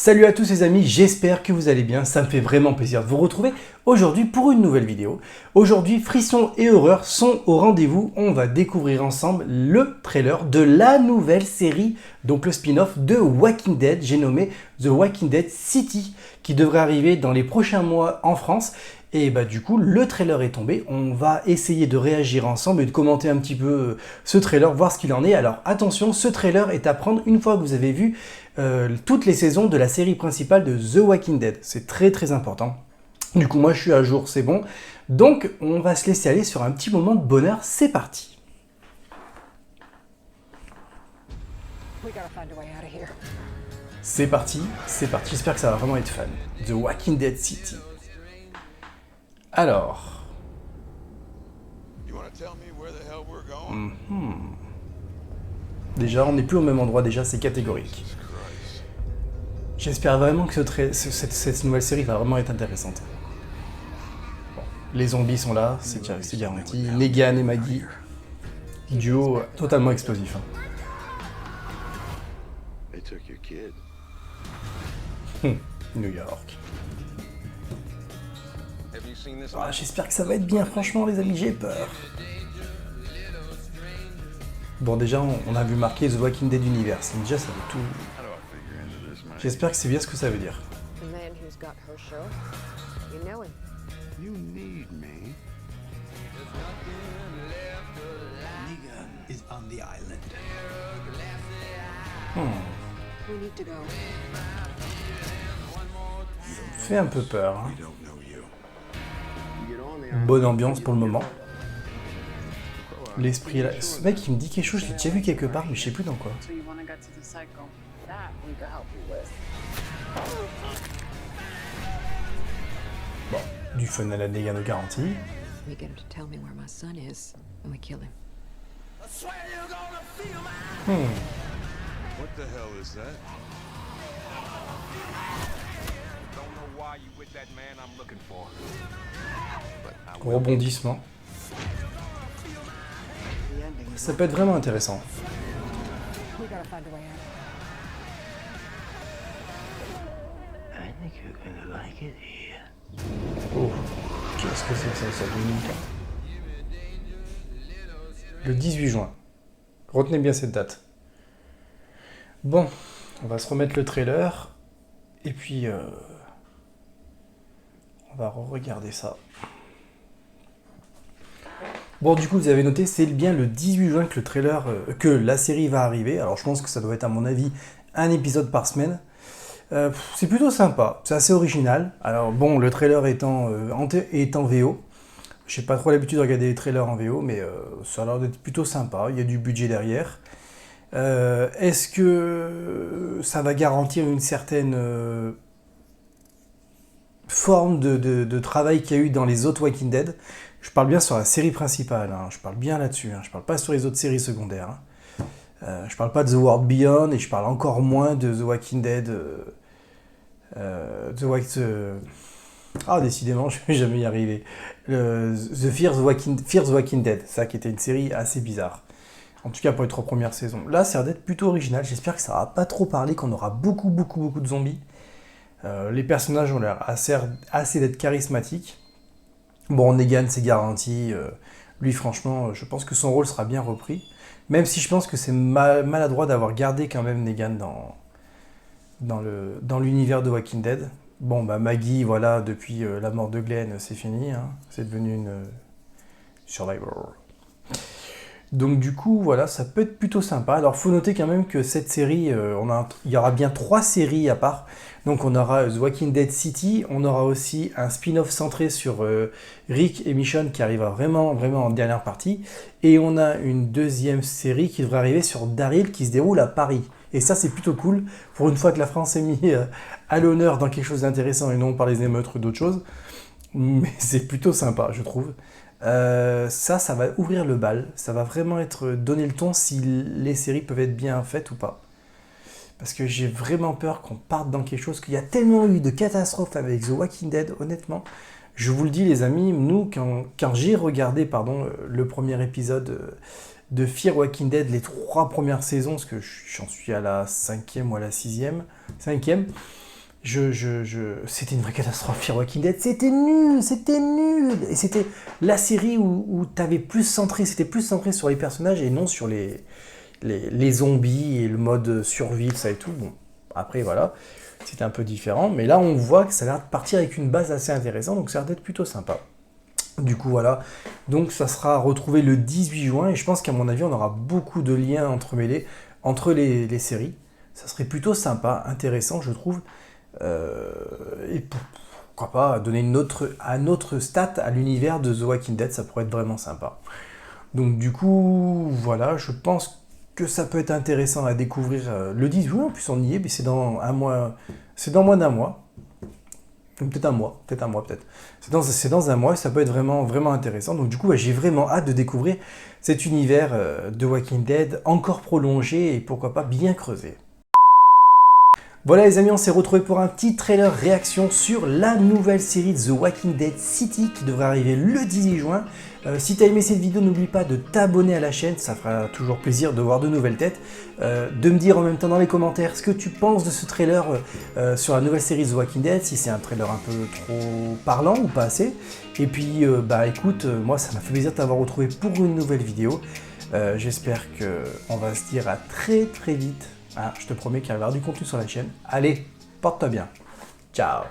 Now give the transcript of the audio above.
Salut à tous les amis, j'espère que vous allez bien, ça me fait vraiment plaisir de vous retrouver aujourd'hui pour une nouvelle vidéo. Aujourd'hui, frissons et horreur sont au rendez-vous, on va découvrir ensemble le trailer de la nouvelle série, donc le spin-off de Walking Dead, j'ai nommé The Walking Dead City, qui devrait arriver dans les prochains mois en France. Et bah du coup, le trailer est tombé, on va essayer de réagir ensemble et de commenter un petit peu ce trailer, voir ce qu'il en est. Alors attention, ce trailer est à prendre une fois que vous avez vu toutes les saisons de la série principale de The Walking Dead. C'est très très important. Du coup, moi je suis à jour, c'est bon. Donc, on va se laisser aller sur un petit moment de bonheur, c'est parti. C'est parti, j'espère que ça va vraiment être fun. The Walking Dead City. Alors... Déjà, on n'est plus au même endroit, déjà, c'est catégorique. J'espère vraiment que cette nouvelle série va vraiment être intéressante. Bon, les zombies sont là, c'est garanti. Negan et Maggie, duo totalement explosif. New York. Ah, j'espère que ça va être bien, franchement les amis, j'ai peur. Bon, déjà, on a vu marquer The Walking Dead Universe, donc déjà ça veut tout... J'espère que c'est bien ce que ça veut dire. Fait un peu peur. Hein. Bonne ambiance pour le moment. L'esprit est là. Ce mec il me dit quelque chose, je l'ai déjà vu quelque part, mais je sais plus dans quoi. Bon, du fun à la Negan de garantie. Rebondissement. Ça peut être vraiment intéressant. Oh, qu'est-ce que c'est que ça Dominique? Le 18 juin. Retenez bien cette date. Bon, on va se remettre le trailer. Et puis, on va re-regarder ça. Bon, du coup, vous avez noté, c'est bien le 18 juin que le trailer, que la série va arriver. Alors, je pense que ça doit être, à mon avis, un épisode par semaine. C'est plutôt sympa, c'est assez original. Alors, bon, le trailer est en VO. J'ai pas trop l'habitude de regarder les trailers en VO, mais ça a l'air d'être plutôt sympa. Il y a du budget derrière. Est-ce que ça va garantir une certaine forme de travail qu'il y a eu dans les autres Walking Dead? Je parle bien sur la série principale, hein. Je parle bien là-dessus, hein. Je parle pas sur les autres séries secondaires. Hein. Je parle pas de The World Beyond et je parle encore moins de The Walking Dead. Ah, décidément, je vais jamais y arriver. The Fear the Walking Dead, ça qui était une série assez bizarre. En tout cas pour les 3 premières saisons. Là, ça a l'air d'être plutôt original. J'espère que ça va pas trop parler, qu'on aura beaucoup de zombies. Les personnages ont l'air assez d'être charismatiques. Bon, Negan, c'est garanti. Lui, franchement, je pense que son rôle sera bien repris. Même si je pense que c'est maladroit d'avoir gardé quand même Negan dans l'univers de Walking Dead. Bon, bah Maggie, voilà, depuis la mort de Glenn, c'est fini. Hein. C'est devenu une survivor. Donc du coup, voilà, ça peut être plutôt sympa. Alors, faut noter quand même que cette série, il y aura bien 3 séries à part. Donc on aura The Walking Dead City, on aura aussi un spin-off centré sur Rick et Michonne qui arrivera vraiment en dernière partie. Et on a une deuxième série qui devrait arriver sur Daryl qui se déroule à Paris. Et ça, c'est plutôt cool. Pour une fois que la France est mise à l'honneur dans quelque chose d'intéressant et non par les émeutes ou d'autres choses. Mais c'est plutôt sympa, je trouve. Ça va ouvrir le bal. Ça va vraiment donner le ton si les séries peuvent être bien faites ou pas. Parce que j'ai vraiment peur qu'on parte dans quelque chose, qu'il y a tellement eu de catastrophes avec The Walking Dead, honnêtement. Je vous le dis les amis, nous, quand j'ai regardé le premier épisode de Fear Walking Dead, les 3 premières saisons, parce que j'en suis à la 5e ou à la 6e, C'était une vraie catastrophe, Fear Walking Dead. C'était nul, c'était nul. Et c'était la série où c'était plus centré sur les personnages et non sur les zombies et le mode survie, ça et tout. Bon, après, voilà, c'était un peu différent. Mais là, on voit que ça a l'air de partir avec une base assez intéressante, donc ça a l'air d'être plutôt sympa. Du coup, voilà. Donc, ça sera retrouvé le 18 juin. Et je pense qu'à mon avis, on aura beaucoup de liens entremêlés entre les séries. Ça serait plutôt sympa, intéressant, je trouve. Et pourquoi pas donner un autre stat à l'univers de The Walking Dead, ça pourrait être vraiment sympa. Donc du coup, voilà, je pense que ça peut être intéressant à découvrir le 10 juin, en plus on y est, mais c'est dans un mois, c'est dans moins d'un mois. Peut-être un mois, peut-être. C'est dans un mois, ça peut être vraiment, vraiment intéressant. Donc du coup, j'ai vraiment hâte de découvrir cet univers de Walking Dead encore prolongé et pourquoi pas bien creusé. Voilà les amis, on s'est retrouvés pour un petit trailer réaction sur la nouvelle série The Walking Dead City qui devrait arriver le 18 juin. Si tu as aimé cette vidéo, n'oublie pas de t'abonner à la chaîne, ça fera toujours plaisir de voir de nouvelles têtes. De me dire en même temps dans les commentaires ce que tu penses de ce trailer sur la nouvelle série The Walking Dead, si c'est un trailer un peu trop parlant ou pas assez. Et puis bah écoute, moi ça m'a fait plaisir de t'avoir retrouvé pour une nouvelle vidéo. J'espère qu'on va se dire à très très vite. Ah, je te promets qu'il va y avoir du contenu sur la chaîne. Allez, porte-toi bien. Ciao.